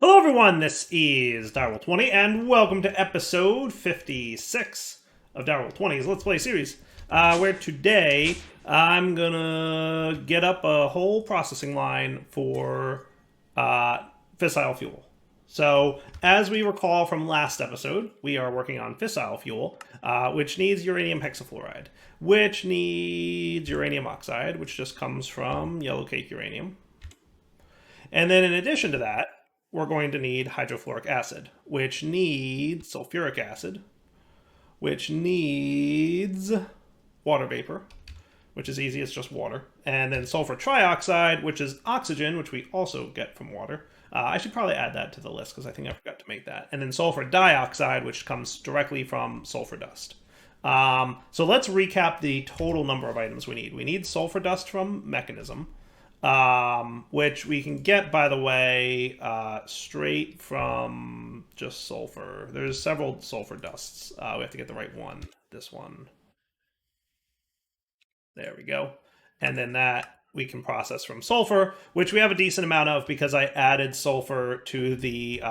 Hello everyone, this is Direwolf20 and welcome to episode 56 of Direwolf20's Let's Play series, where today I'm gonna get up a whole processing line for fissile fuel. So, as we recall from last episode, we are working on fissile fuel, which needs uranium hexafluoride, which needs uranium oxide, which just comes from yellow cake uranium. And then in addition to that, we're going to need hydrofluoric acid, which needs sulfuric acid, which needs water vapor, which is easy, it's just water, and then sulfur trioxide, which is oxygen, which we also get from water. I should probably add that to the list because I think I forgot to make that. And then sulfur dioxide, which comes directly from sulfur dust. So let's recap the total number of items we need. We need sulfur dust from Mechanism. Which we can get, by the way, straight from just sulfur. There's several sulfur dusts. We have to get the right one. This one. There we go. And then that we can process from sulfur, which we have a decent amount of because I added sulfur to the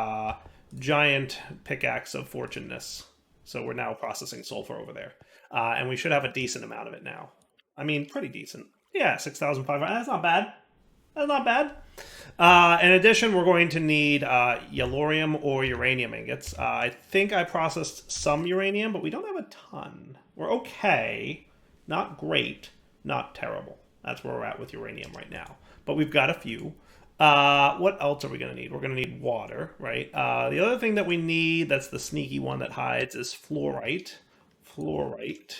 giant pickaxe of fortuneness. So we're now processing sulfur over there. And we should have a decent amount of it now. I mean, pretty decent. Yeah, 6,500. That's not bad. That's not bad. In addition, we're going to need yellorium or uranium ingots. I think I processed some uranium, but we don't have a ton. We're okay. Not great. Not terrible. That's where we're at with uranium right now. But we've got a few. What else are we going to need? We're going to need water, right? The other thing that we need, that's the sneaky one that hides, is fluorite. Fluorite.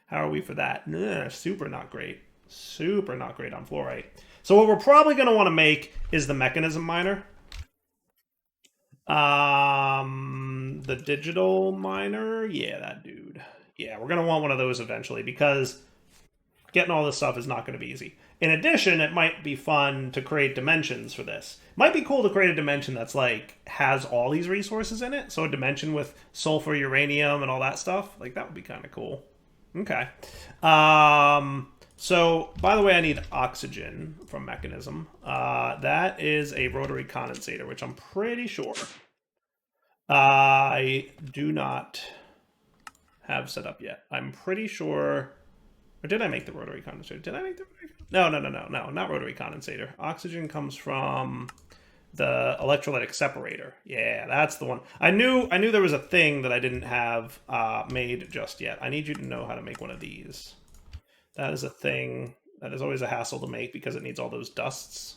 How are we for that? Super not great. Super not great on fluorite. So what we're probably going to want to make is the mechanism miner. The digital miner. Yeah, that dude. Yeah, we're going to want one of those eventually because getting all this stuff is not going to be easy. In addition, it might be fun to create dimensions for this. It might be cool to create a dimension that's like has all these resources in it. So a dimension with sulfur, uranium, and all that stuff. Like that would be kind of cool. Okay. So, by the way, I need oxygen from Mechanism. That is a rotary condensator, which I'm pretty sure I do not have set up yet. I'm pretty sure... Or did I make the rotary condensator? Did I make the rotary condensator? No, not rotary condensator. Oxygen comes from the electrolytic separator. Yeah, that's the one. I knew there was a thing that I didn't have made just yet. I need you to know how to make one of these. That is a thing that is always a hassle to make because it needs all those dusts.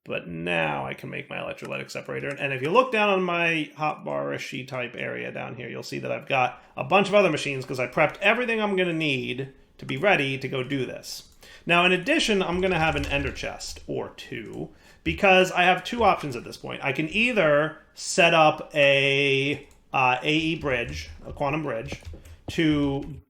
But now I can make my electrolytic separator. And if you look down on my hotbar-ishy type area down here, you'll see that I've got a bunch of other machines because I prepped everything I'm going to need to be ready to go do this. Now, in addition, I'm going to have an ender chest or two because I have two options at this point. I can either set up a AE bridge, a quantum bridge, to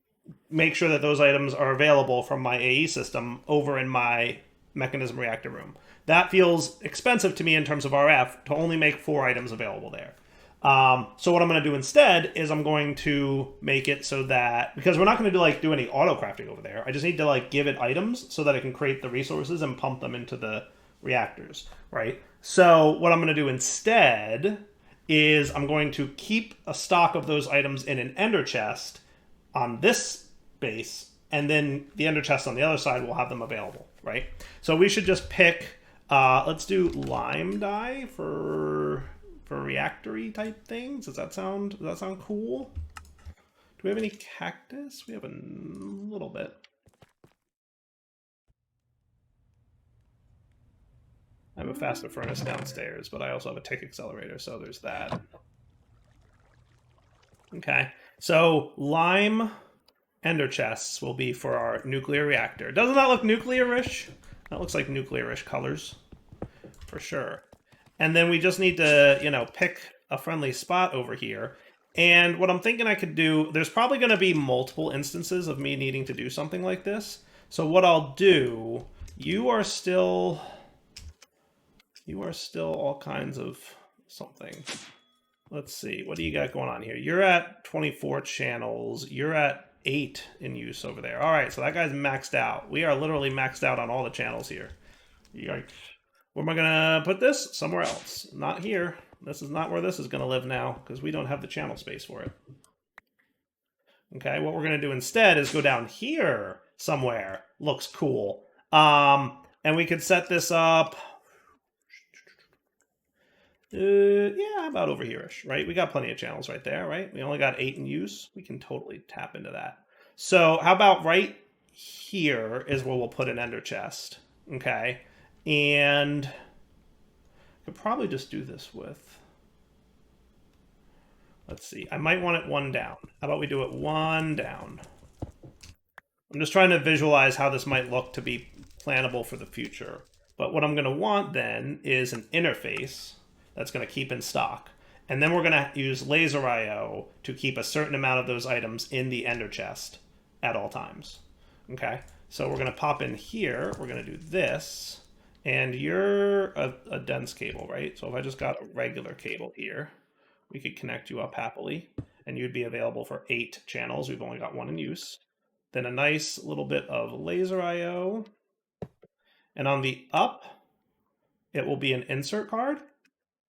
make sure that those items are available from my AE system over in my mechanism reactor room. That feels expensive to me in terms of RF to only make 4 items available there. So what I'm going to do instead is I'm going to make it so that, because we're not going to do any auto crafting over there, I just need to give it items so that I can create the resources and pump them into the reactors, right? So what I'm going to do instead is I'm going to keep a stock of those items in an ender chest on this base, and then the ender chest on the other side will have them available, right? So we should just pick, let's do lime dye for reactor-y type things. Does that sound cool? Do we have any cactus? We have a little bit. I have a faster furnace downstairs, but I also have a tick accelerator, so there's that. Okay, so lime ender chests will be for our nuclear reactor. Doesn't that look nuclear-ish? That looks like nuclear-ish colors, for sure. And then we just need to, pick a friendly spot over here. And what I'm thinking I could do, there's probably going to be multiple instances of me needing to do something like this. So what I'll do, you are still all kinds of something. Let's see, what do you got going on here? You're at 24 channels. You're at 8 in use over there. All right, so that guy's maxed out. We are literally maxed out on all the channels here. Yikes. Where am I going to put this? Somewhere else. Not here. This is not where this is going to live now, because we don't have the channel space for it. Okay, what we're going to do instead is go down here somewhere. Looks cool. And we could set this up... yeah, about over here-ish, right? We got plenty of channels right there, right? We only got 8 in use. We can totally tap into that. So how about right here is where we'll put an ender chest, okay? And I could probably just do this with... Let's see. I might want it 1 down. How about we do it 1 down? I'm just trying to visualize how this might look to be plannable for the future. But what I'm going to want then is an interface that's going to keep in stock. And then we're going to use laser IO to keep a certain amount of those items in the ender chest at all times. Okay, so we're going to pop in here. We're going to do this. And you're a dense cable, right? So if I just got a regular cable here, we could connect you up happily. And you'd be available for 8 channels. We've only got 1 in use. Then a nice little bit of laser IO. And on the up, it will be an insert card.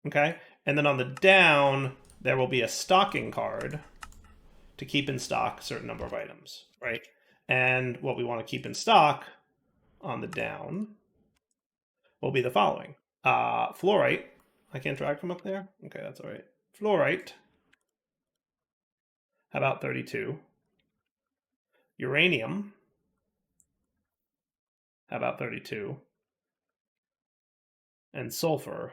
Okay, and then on the down, there will be a stocking card to keep in stock a certain number of items, right? And what we want to keep in stock on the down will be the following. Fluorite. I can't drag from up there? Okay, that's all right. Fluorite. How about 32? Uranium. How about 32? And sulfur.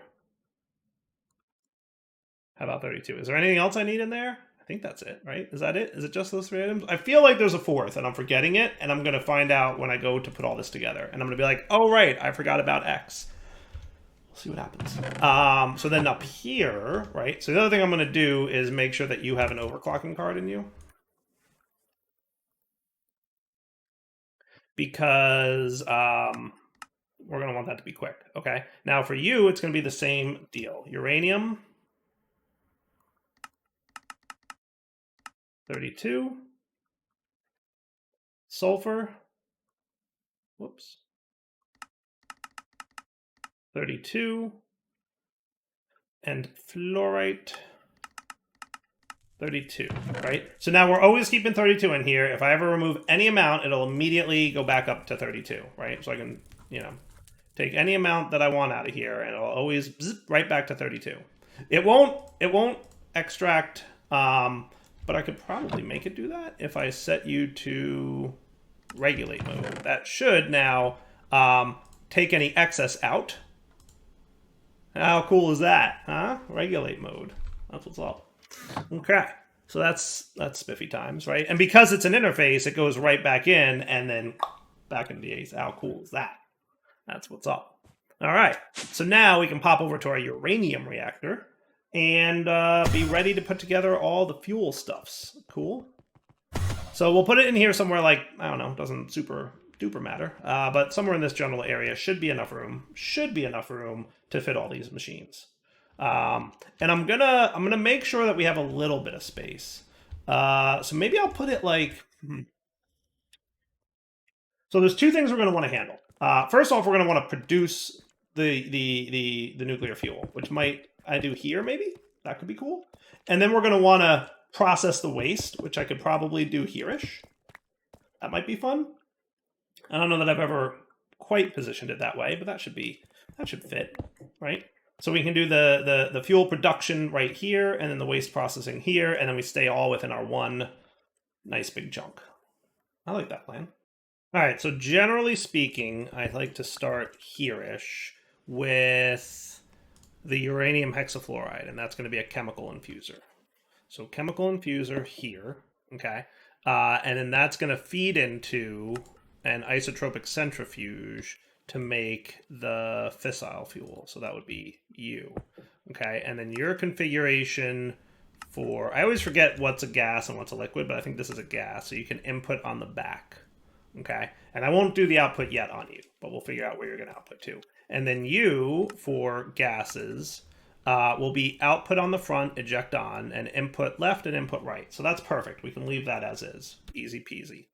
How about 32? Is there anything else I need in there? I think that's it, right? Is that it? Is it just those 3 items? I feel like there's a 4th, and I'm forgetting it, and I'm going to find out when I go to put all this together. And I'm going to be like, oh, right, I forgot about X. We'll see what happens. So then up here, right? So the other thing I'm going to do is make sure that you have an overclocking card in you. Because we're going to want that to be quick, okay? Now for you, it's going to be the same deal. Uranium. 32. Sulfur. Whoops. 32. And fluorite. 32, right? So now we're always keeping 32 in here. If I ever remove any amount, it'll immediately go back up to 32, right? So I can, you know, take any amount that I want out of here, and it'll always zip right back to 32. It won't extract, but I could probably make it do that if I set you to regulate mode. That should now take any excess out. How cool is that, huh? Regulate mode. That's what's up. Okay, so that's spiffy times, right? And because it's an interface, it goes right back in and then back into the ace. How cool is that? That's what's up. All right, so now we can pop over to our uranium reactor and be ready to put together all the fuel stuffs. Cool. So we'll put it in here somewhere like, I don't know, doesn't super duper matter, but somewhere in this general area should be enough room to fit all these machines. And I'm gonna make sure that we have a little bit of space. So maybe I'll put it like, So there's 2 things we're gonna want to handle. First off, we're gonna want to produce the nuclear fuel, which might I do here maybe? That could be cool. And then we're gonna want to process the waste, which I could probably do here-ish. That might be fun. I don't know that I've ever quite positioned it that way, but that should fit, right? So we can do the fuel production right here, and then the waste processing here, and then we stay all within our one nice big chunk. I like that plan. All right, so generally speaking, I like to start here-ish with the uranium hexafluoride, and that's going to be a chemical infuser. So chemical infuser here, okay? And then that's going to feed into an isotropic centrifuge to make the fissile fuel. So that would be you, okay? And then your configuration for, I always forget what's a gas and what's a liquid, but I think this is a gas, so you can input on the back, okay? And I won't do the output yet on you, but we'll figure out where you're gonna output to. And then you, for gases, will be output on the front, eject on, and input left and input right. So that's perfect. We can leave that as is. Easy peasy.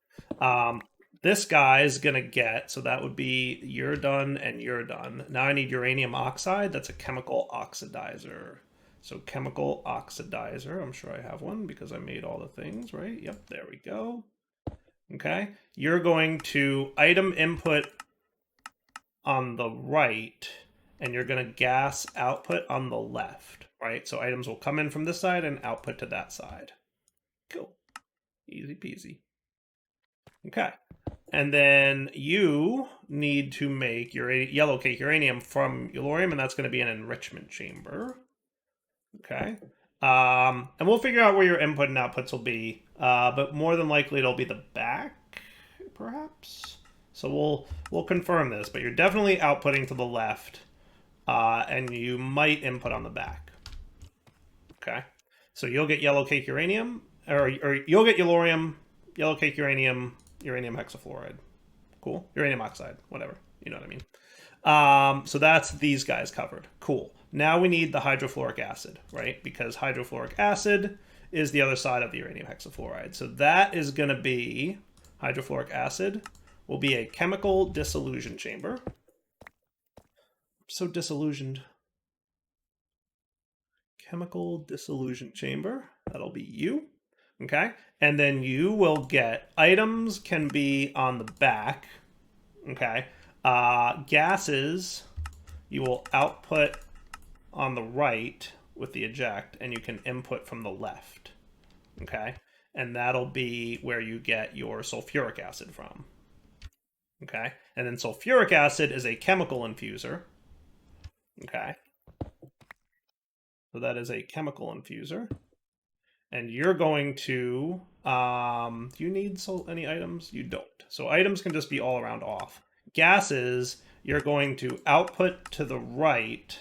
this guy is going to get, so that would be you're done and you're done. Now I need uranium oxide. That's a chemical oxidizer. So chemical oxidizer, I'm sure I have one because I made all the things, right? Yep, there we go. Okay, you're going to item input on the right, and you're going to gas output on the left, right? So items will come in from this side and output to that side. Cool. Easy peasy. Okay. And then you need to make your yellow cake uranium from yellorium, and that's going to be an enrichment chamber. Okay. And we'll figure out where your input and outputs will be, but more than likely it'll be the back, perhaps. So we'll confirm this, but you're definitely outputting to the left, and you might input on the back. Okay. So you'll get yellow cake uranium, or you'll get yellorium, yellow cake uranium, uranium hexafluoride. Cool. Uranium oxide, whatever. You know what I mean. So that's these guys covered. Cool. Now we need the hydrofluoric acid, right? Because hydrofluoric acid is the other side of the uranium hexafluoride. So that is going to be, hydrofluoric acid will be a chemical dissolution chamber. I'm so disillusioned. Chemical dissolution chamber. That'll be you. Okay. And then you will get, items can be on the back. Okay. Gases, you will output on the right with the eject, and you can input from the left. Okay. And that'll be where you get your sulfuric acid from. Okay. And then sulfuric acid is a chemical infuser. Okay. So that is a chemical infuser. And you're going to, do you need any items? You don't. So items can just be all around off. Gases, you're going to output to the right.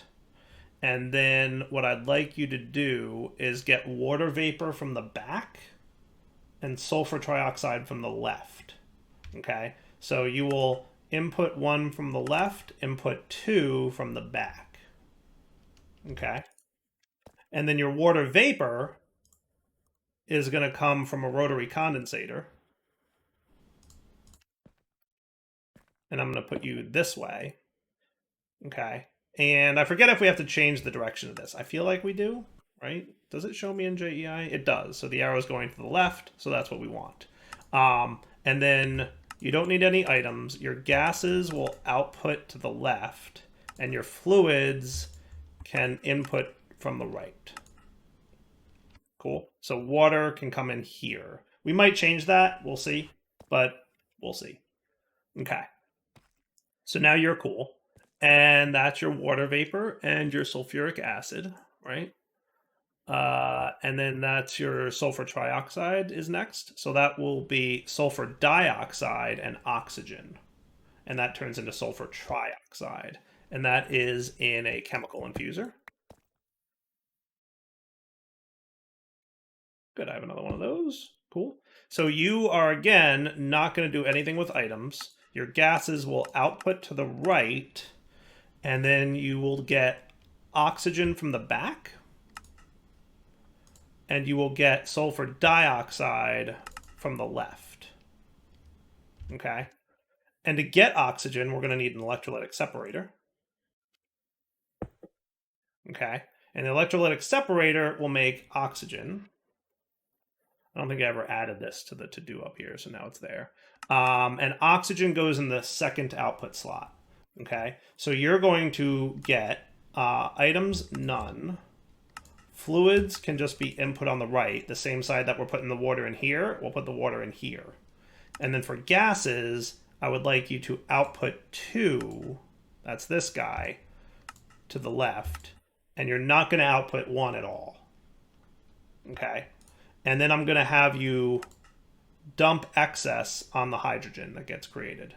And then what I'd like you to do is get water vapor from the back and sulfur trioxide from the left. Okay. So you will input 1 from the left, input 2 from the back. Okay. And then your water vapor is going to come from a rotary condensator. And I'm going to put you this way. Okay. And I forget if we have to change the direction of this. I feel like we do, right? Does it show me in JEI? It does. So the arrow is going to the left. So that's what we want. And then you don't need any items. Your gases will output to the left. And your fluids can input from the right. Cool. So water can come in here. We might change that. We'll see. But we'll see. Okay. So now you're cool. And that's your water vapor and your sulfuric acid, right? And then that's your sulfur trioxide is next. So that will be sulfur dioxide and oxygen. And that turns into sulfur trioxide. And that is in a chemical infuser. Good, I have another one of those. Cool. So you are, again, not going to do anything with items. Your gases will output to the right, and then you will get oxygen from the back, and you will get sulfur dioxide from the left. Okay? And to get oxygen, we're going to need an electrolytic separator. Okay? And the electrolytic separator will make oxygen. I don't think I ever added this to the to-do up here, so now it's there. And oxygen goes in the second output slot. Okay, so you're going to get items none. Fluids can just be input on the right, the same side that we're putting the water in here. We'll put the water in here. And then for gases, I would like you to output 2, that's this guy, to the left. And you're not going to output 1 at all. Okay. And then I'm going to have you dump excess on the hydrogen that gets created.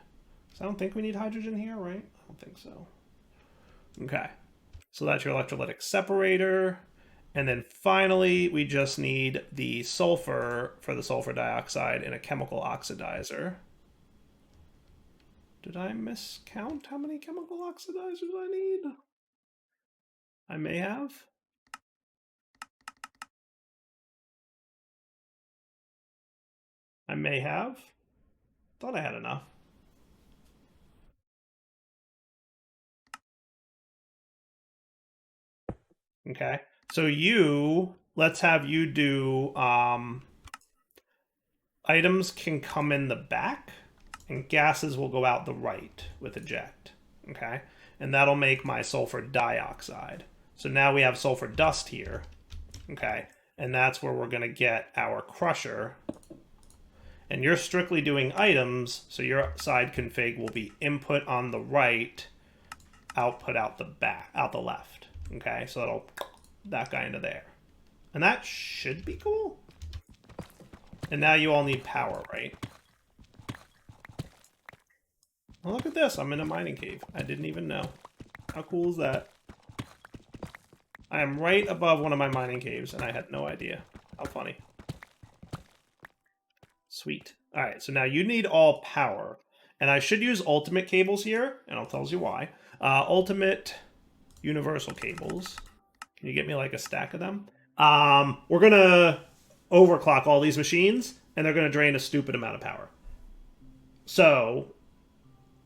So I don't think we need hydrogen here, right? I don't think so. Okay. So that's your electrolytic separator. And then finally, we just need the sulfur for the sulfur dioxide in a chemical oxidizer. Did I miscount how many chemical oxidizers I need? I may have. I may have. Thought I had enough. Okay. So let's have you do items can come in the back and gases will go out the right with eject. Okay. And that'll make my sulfur dioxide. So now we have sulfur dust here. Okay. And that's where we're going to get our crusher. And you're strictly doing items, so your side config will be input on the right, output out the left. Okay, so that'll that guy into there. And that should be cool. And now you all need power, right? Well, look at this. I'm in a mining cave. I didn't even know. How cool is that? I am right above one of my mining caves, and I had no idea. How funny. Sweet. All right, so now you need all power. And I should use ultimate cables here, and I'll tell you why. Ultimate universal cables. Can you get me like a stack of them? We're going to overclock all these machines, and they're going to drain a stupid amount of power. So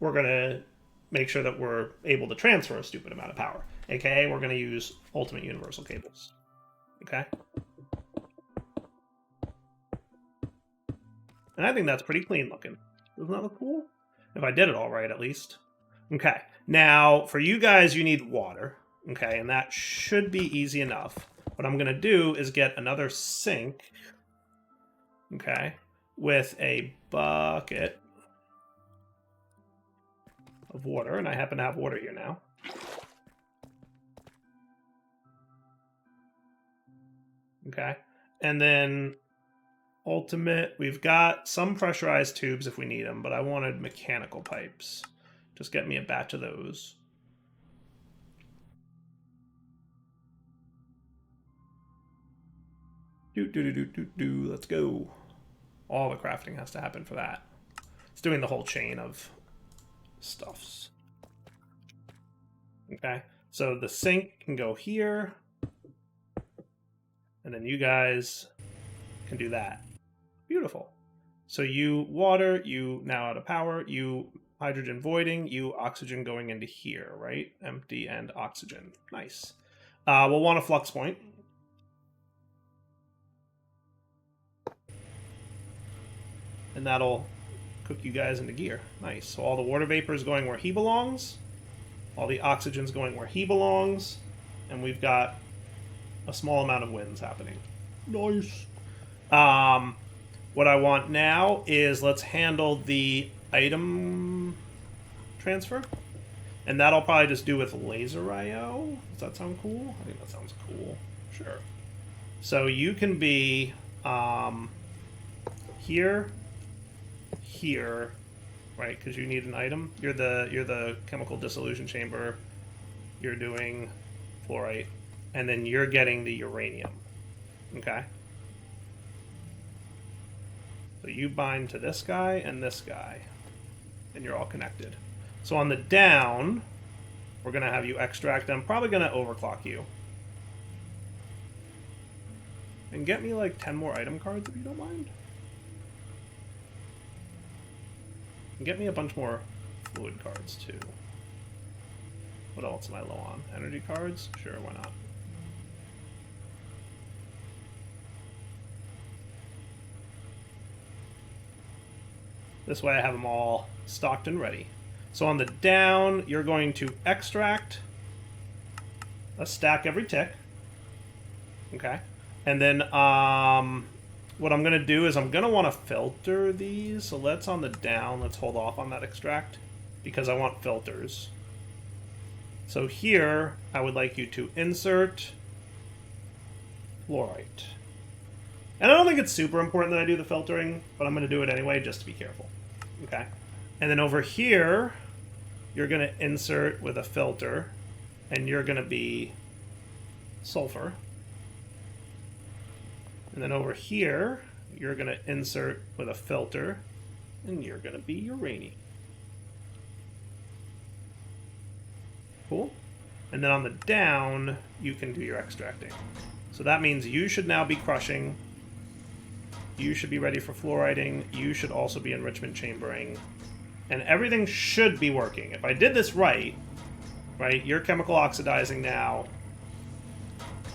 we're going to make sure that we're able to transfer a stupid amount of power. AKA, we're going to use ultimate universal cables. Okay? And I think that's pretty clean looking. Doesn't that look cool? If I did it all right, at least. Okay. Now, for you guys, you need water. Okay, and that should be easy enough. What I'm going to do is get another sink. Okay. With a bucket of water. And I happen to have water here now. Okay. And then ultimate, we've got some pressurized tubes if we need them, but I wanted mechanical pipes. Just get me a batch of those. Let's go. All the crafting has to happen for that. It's doing the whole chain of stuffs. Okay, so the sink can go here. And then you guys can do that. Beautiful. So you water, you now out of power, you hydrogen voiding, you oxygen going into here, right? Empty and oxygen. Nice. We'll want a flux point. And that'll cook you guys into gear. Nice. So all the water vapor is going where he belongs. All the oxygen's going where he belongs. And we've got a small amount of winds happening. Nice. What I want now is let's handle the item transfer. And that I'll probably just do with laser IO. Does that sound cool? I think that sounds cool. Sure. So you can be here, here, right? Because you need an item. You're the chemical dissolution chamber. You're doing fluorite, and then you're getting the uranium. Okay. So you bind to this guy and this guy, and you're all connected. So on the down, we're going to have you extract them. Probably going to overclock you. And get me like 10 more item cards if you don't mind. And get me a bunch more fluid cards too. What else am I low on? Energy cards? Sure, why not? This way I have them all stocked and ready. So on the down, you're going to extract a stack every tick. Okay. And then what I'm going to do is I'm going to want to filter these. So let's on the down, let's hold off on that extract because I want filters. So here, I would like you to insert fluorite. And I don't think it's super important that I do the filtering, but I'm going to do it anyway just to be careful. Okay. And then over here, you're going to insert with a filter, and you're going to be sulfur. And then over here, you're going to insert with a filter, and you're going to be uranium. Cool. And then on the down, you can do your extracting. So that means you should now be crushing You should be ready for fluoriding. You should also be enrichment chambering. And everything should be working. If I did this right, you're chemical oxidizing now.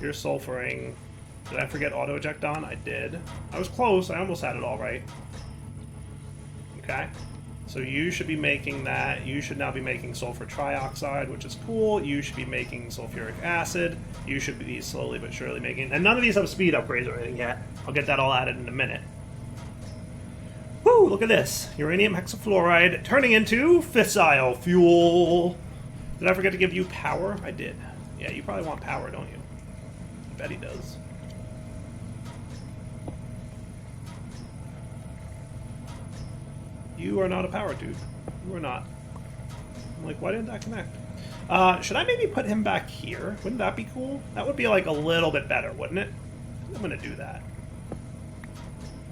You're sulfuring. Did I forget auto-eject on? I did. I was close. I almost had it all right. Okay. So you should be making that. You should now be making sulfur trioxide, which is cool. You should be making sulfuric acid. You should be slowly but surely making... And none of these have speed upgrades or anything yet. I'll get that all added in a minute. Woo! Look at this. Uranium hexafluoride turning into fissile fuel. Did I forget to give you power? I did. Yeah, you probably want power, don't you? I bet he does. You are not a power dude. You are not. I'm like, why didn't that connect? Should I maybe put him back here? Wouldn't that be cool? That would be like a little bit better, wouldn't it? I'm going to do that.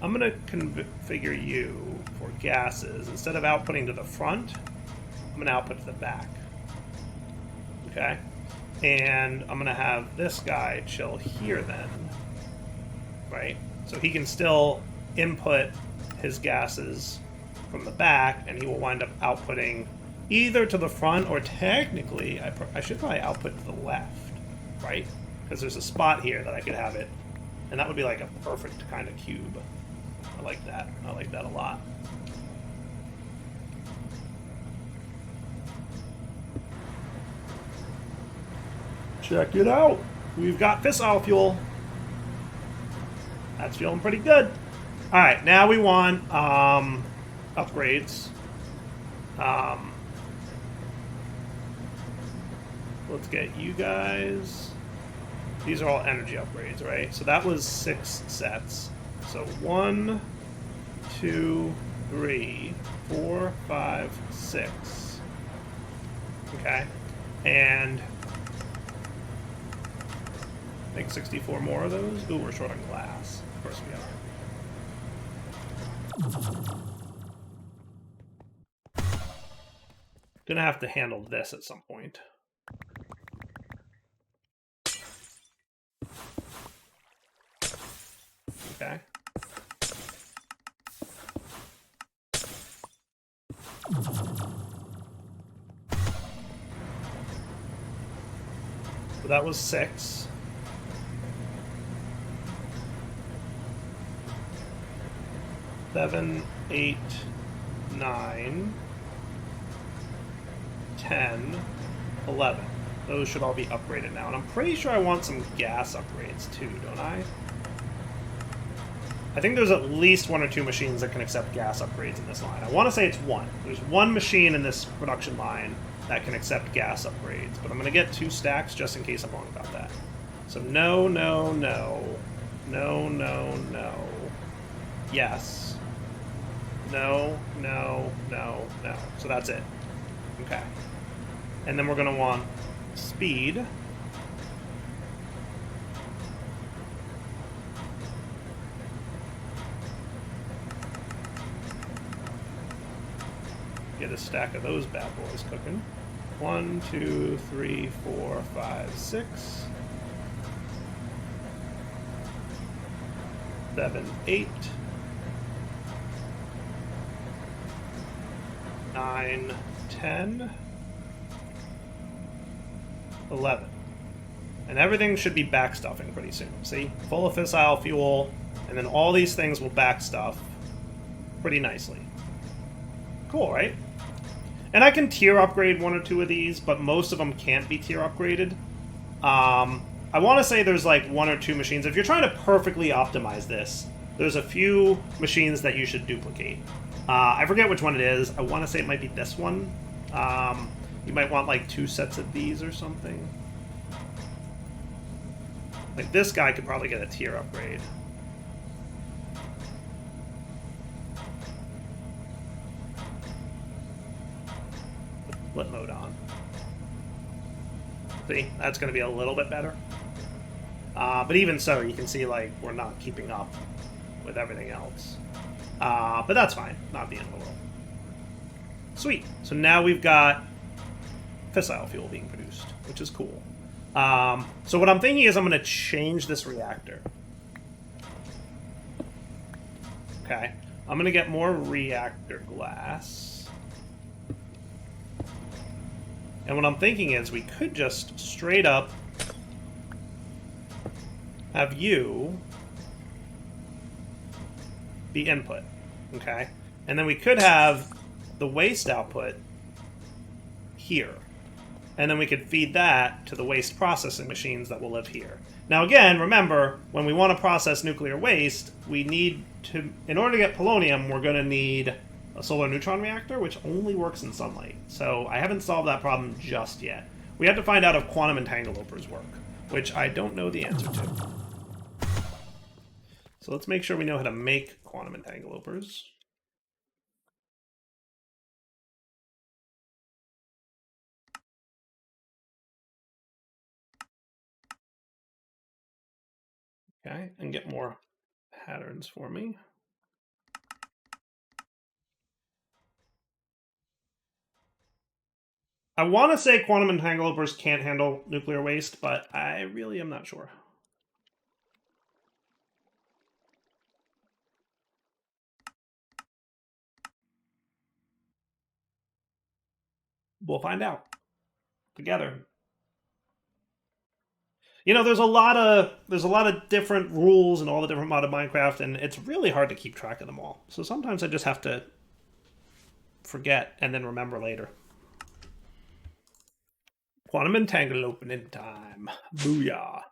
I'm going to configure you for gases. Instead of outputting to the front, I'm going to output to the back. Okay? And I'm going to have this guy chill here then. Right? So he can still input his gases from the back, and he will wind up outputting either to the front, or technically, I should probably output to the left, right? Because there's a spot here that I could have it, and that would be like a perfect kind of cube. I like that. I like that a lot. Check it out. We've got fissile fuel. That's feeling pretty good. All right, now we want upgrades. Let's get you guys. These are all energy upgrades, right? So that was 6 sets. So 1, 2, 3, 4, 5, 6. Okay. And I think 64 more of those. Ooh, we're short on glass. Of course we are. Gonna have to handle this at some point. Okay. So that was 6. Seven, 8, 9, 10, 11. Those should all be upgraded now. And I'm pretty sure I want some gas upgrades too, don't I? I think there's at least 1 or 2 machines that can accept gas upgrades in this line. I want to say it's 1. There's 1 machine in this production line that can accept gas upgrades, but I'm going to get 2 stacks just in case I'm wrong about that. So no, no, no. No, no, no. Yes. No, no, no, no. So that's it. Okay. And then we're going to want speed. Get a stack of those bad boys cooking. 1, 2, 3, 4, 5, 6. 7, 8. 9, 10, 11. And everything should be backstuffing pretty soon. See? Full of fissile fuel, and then all these things will backstuff pretty nicely. Cool, right? And I can tier upgrade 1 or 2 of these, but most of them can't be tier upgraded. I want to say there's like 1 or 2 machines. If you're trying to perfectly optimize this, there's a few machines that you should duplicate. I forget which one it is. I want to say it might be this one. You might want like 2 sets of these or something. Like this guy could probably get a tier upgrade. Flip mode on. See, that's going to be a little bit better. But even so, you can see like we're not keeping up with everything else. But that's fine. Not the end of the world. Sweet. So now we've got fissile fuel being produced, which is cool. So what I'm thinking is I'm going to change this reactor. Okay. I'm going to get more reactor glass. And what I'm thinking is we could just straight up have you be input, okay? And then we could have the waste output here. And then we could feed that to the waste processing machines that will live here. Now again, remember, when we want to process nuclear waste, we need to, in order to get polonium, we're going to need a solar neutron reactor, which only works in sunlight. So I haven't solved that problem just yet. We have to find out if quantum entanglements work, which I don't know the answer to. So let's make sure we know how to make quantum entanglements. Okay, and get more patterns for me. I want to say quantum entanglements can't handle nuclear waste, but I really am not sure. We'll find out together. You know, there's a lot of different rules in all the different modded Minecraft, and it's really hard to keep track of them all. So sometimes I just have to forget and then remember later. Quantum entangle opening time. Booyah.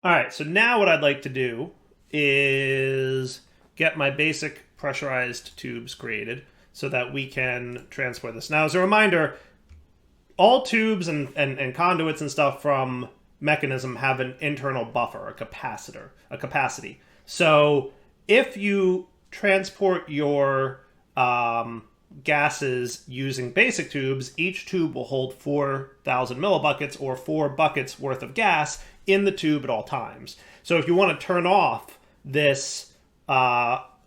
Alright, so now what I'd like to do is get my basic pressurized tubes created so that we can transport this. Now, as a reminder, all tubes and conduits and stuff from Mechanism have an internal buffer, a capacity. So if you transport your gases using basic tubes, each tube will hold 4,000 millibuckets or 4 buckets worth of gas in the tube at all times. So if you want to turn off this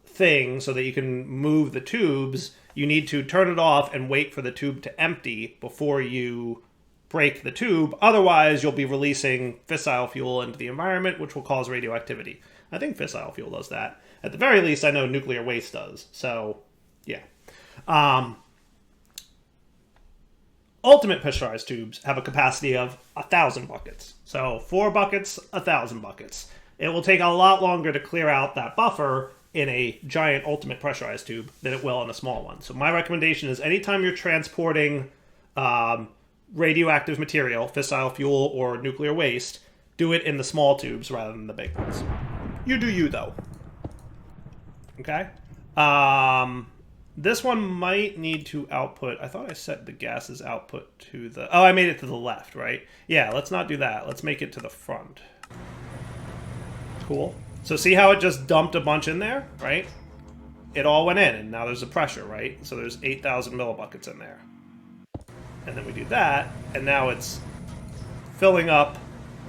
thing so that you can move the tubes, you need to turn it off and wait for the tube to empty before you break the tube. Otherwise, you'll be releasing fissile fuel into the environment, which will cause radioactivity. I think fissile fuel does that. At the very least, I know nuclear waste does. So, yeah. Ultimate pressurized tubes have a capacity of 1,000 buckets. So 4 buckets, 1,000 buckets. It will take a lot longer to clear out that buffer in a giant ultimate pressurized tube than it will in a small one. So my recommendation is anytime you're transporting radioactive material, fissile fuel, or nuclear waste, do it in the small tubes rather than the big ones. You do you, though. Okay? This one might need to output... I thought I set the gases output to the... Oh, I made it to the left, right? Yeah, let's not do that. Let's make it to the front. Cool. So see how it just dumped a bunch in there, right? It all went in, and now there's a pressure, right? So there's 8,000 millibuckets in there. And then we do that, and now it's filling up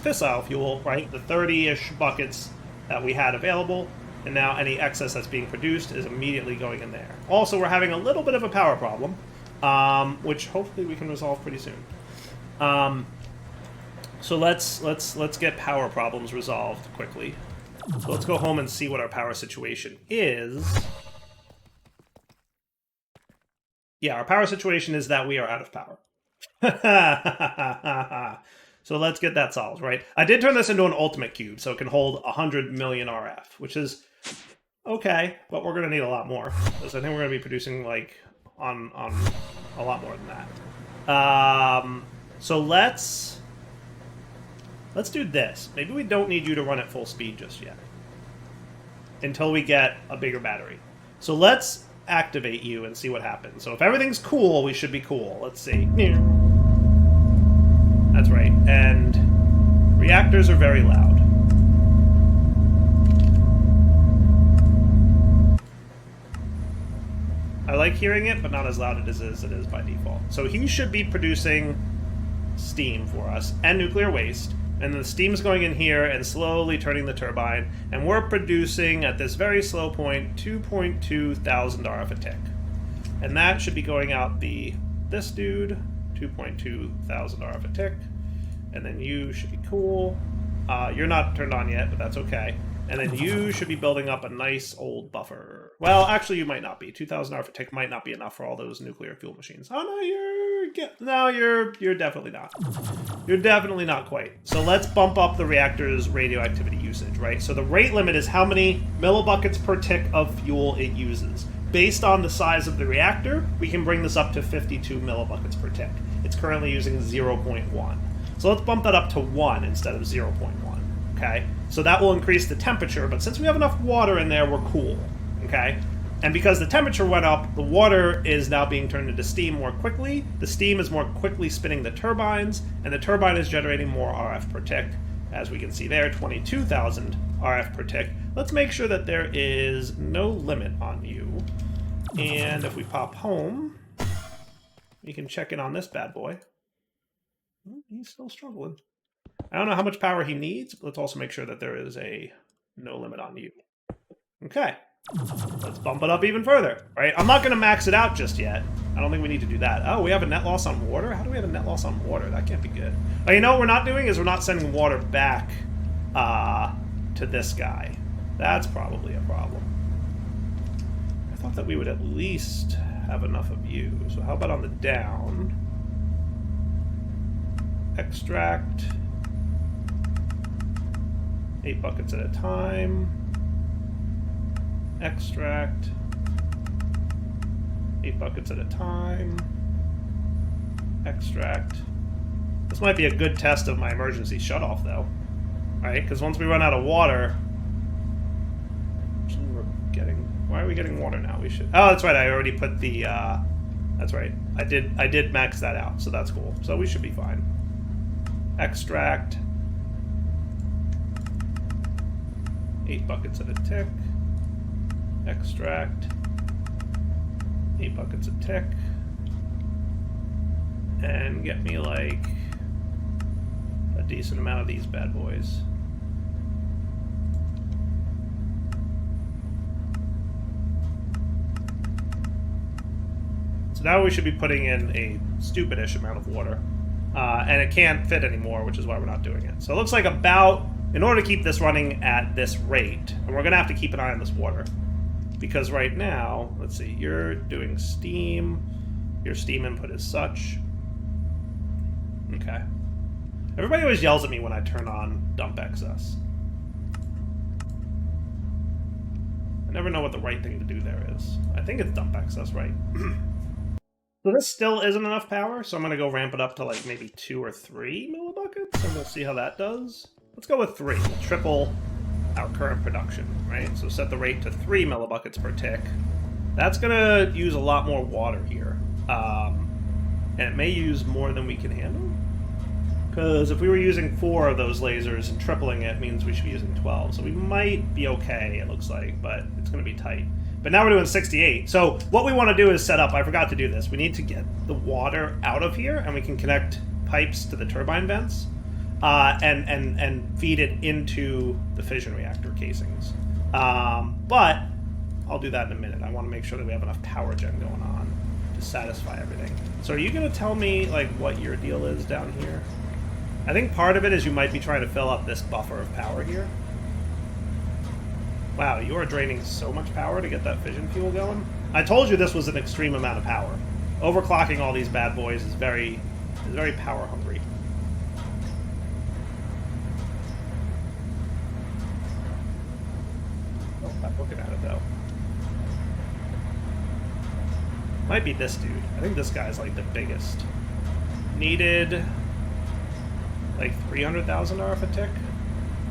fissile fuel, right? The 30-ish buckets that we had available, and now any excess that's being produced is immediately going in there. Also, we're having a little bit of a power problem, which hopefully we can resolve pretty soon. So let's get power problems resolved quickly. So let's go home and see what our power situation is. Yeah, our power situation is that we are out of power. So let's get that solved, right? I did turn this into an ultimate cube, so it can hold 100 million RF, which is okay, but we're going to need a lot more. Because I think we're going to be producing, like, on a lot more than that. So let's do this. Maybe we don't need you to run at full speed just yet. Until we get a bigger battery. So let's activate you and see what happens. So if everything's cool, we should be cool. Let's see. That's right. And reactors are very loud. I like hearing it, but not as loud as it is by default. So he should be producing steam for us and nuclear waste. And the steam's going in here and slowly turning the turbine. And we're producing, at this very slow point, 2.2 thousand RF a tick. And that should be going out this dude, 2.2 thousand RF a tick. And then you should be cool. You're not turned on yet, but that's okay. And then you should be building up a nice old buffer. Well, actually, you might not be. 2,000 hour for tick might not be enough for all those nuclear fuel machines. Oh no, you're definitely not. You're definitely not quite. So let's bump up the reactor's radioactivity usage, right? So the rate limit is how many millibuckets per tick of fuel it uses. Based on the size of the reactor, we can bring this up to 52 millibuckets per tick. It's currently using 0.1. So let's bump that up to 1 instead of 0.1, okay? So that will increase the temperature, but since we have enough water in there, we're cool, okay? And because the temperature went up, the water is now being turned into steam more quickly. The steam is more quickly spinning the turbines, and the turbine is generating more RF per tick. As we can see there, 22,000 RF per tick. Let's make sure that there is no limit on you. And if we pop home, we can check in on this bad boy. He's still struggling. I don't know how much power he needs, but let's also make sure that there is a no limit on you. Okay. Let's bump it up even further, right? I'm not going to max it out just yet. I don't think we need to do that. Oh, we have a net loss on water? How do we have a net loss on water? That can't be good. Oh, you know what we're not doing is we're not sending water back to this guy. That's probably a problem. I thought that we would at least have enough of you. So how about on the down? Extract. 8 buckets at a time. Extract. 8 buckets at a time. Extract. This might be a good test of my emergency shutoff, though. Right? Because once we run out of water... Actually, we're getting... Why are we getting water now? We should... Oh, that's right. I already put the... That's right. I did max that out, so that's cool. So we should be fine. Extract. 8 buckets at a tick. Extract. 8 buckets a tick. And get me like a decent amount of these bad boys. So now we should be putting in a stupidish amount of water. And it can't fit anymore, which is why we're not doing it. So it looks like about, in order to keep this running at this rate, and we're going to have to keep an eye on this water. Because right now, let's see, you're doing steam. Your steam input is such. Okay. Everybody always yells at me when I turn on dump excess. I never know what the right thing to do there is. I think it's dump excess, right? So this still isn't enough power, so I'm going to go ramp it up to like maybe 2 or 3 millibuckets, and we'll see how that does. Let's go with 3. We'll triple our current production, right? So set the rate to 3 millibuckets per tick. That's going to use a lot more water here. And it may use more than we can handle. Because if we were using 4 of those lasers and tripling it means we should be using 12. So we might be okay, it looks like, but it's going to be tight. But now we're doing 68. So what we want to do is set up, I forgot to do this, we need to get the water out of here, and we can connect pipes to the turbine vents. And feed it into the fission reactor casings. But I'll do that in a minute. I want to make sure that we have enough power gen going on to satisfy everything. So are you going to tell me like what your deal is down here? I think part of it is you might be trying to fill up this buffer of power here. Wow, you are draining so much power to get that fission fuel going. I told you this was an extreme amount of power. Overclocking all these bad boys is very power hungry. Looking at it though. Might be this dude. I think this guy's like the biggest. Needed like 300,000 RF a tick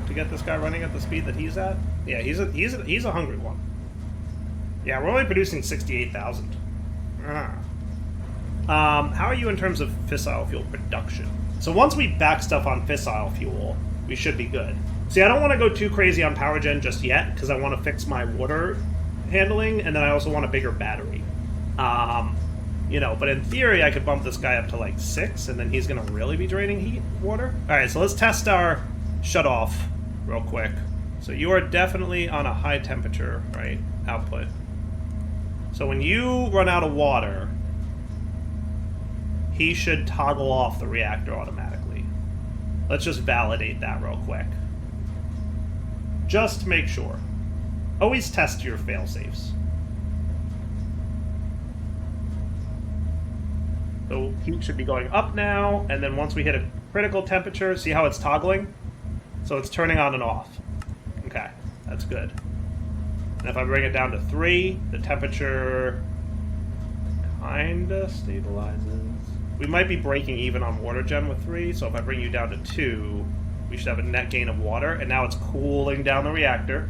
to get this guy running at the speed that he's at. Yeah, he's a hungry one. Yeah, we're only producing 68,000. How are you in terms of fissile fuel production? So once we back stuff on fissile fuel, we should be good. See, I don't want to go too crazy on power gen just yet, because I want to fix my water handling, and then I also want a bigger battery. You know, but in theory, I could bump this guy up to like 6, and then he's going to really be draining water. Alright, so let's test our shutoff real quick. So you are definitely on a high temperature, right, output. So when you run out of water, he should toggle off the reactor automatically. Let's just validate that real quick. just to make sure. Always test your fail-safes. So heat should be going up now, and then once we hit a critical temperature, see how it's toggling? So it's turning on and off. Okay, that's good. And if I bring it down to 3, the temperature kinda stabilizes. We might be breaking even on water gen with 3, so if I bring you down to 2, we should have a net gain of water, and now it's cooling down the reactor.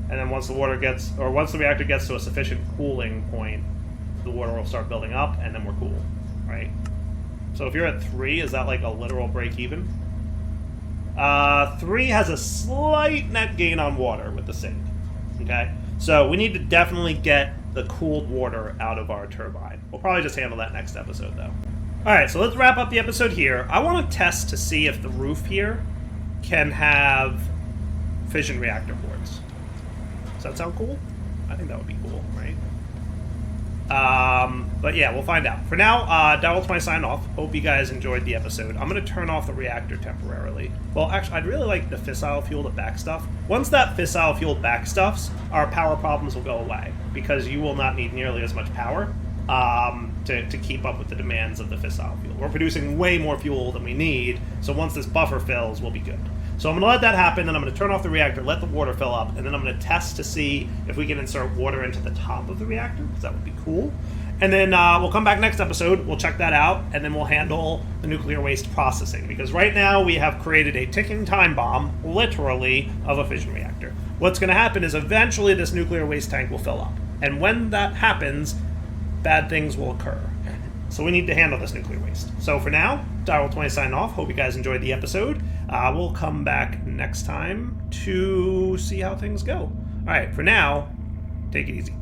And then once the reactor gets to a sufficient cooling point, the water will start building up, and then we're cool, right? So if you're at 3, is that like a literal break even? 3 has a slight net gain on water with the sink, okay? So we need to definitely get the cooled water out of our turbine. We'll probably just handle that next episode, though. Alright, so let's wrap up the episode here. I want to test to see if the roof here can have fission reactor boards. Does that sound cool? I think that would be cool, right? But yeah, we'll find out. For now, Daryl's my sign off. Hope you guys enjoyed the episode. I'm going to turn off the reactor temporarily. Well, actually, I'd really like the fissile fuel to backstuff. Once that fissile fuel backstuffs, our power problems will go away, because you will not need nearly as much power to keep up with the demands of the fissile fuel. We're producing way more fuel than we need, so once this buffer fills, we'll be good. So I'm going to let that happen, then I'm going to turn off the reactor, let the water fill up, and then I'm going to test to see if we can insert water into the top of the reactor, because that would be cool. And then we'll come back next episode, we'll check that out, and then we'll handle the nuclear waste processing. Because right now we have created a ticking time bomb, literally, of a fission reactor. What's going to happen is eventually this nuclear waste tank will fill up. And when that happens, bad things will occur. So we need to handle this nuclear waste. So for now, Daryl20 signing off. Hope you guys enjoyed the episode. We'll come back next time to see how things go. All right, for now, take it easy.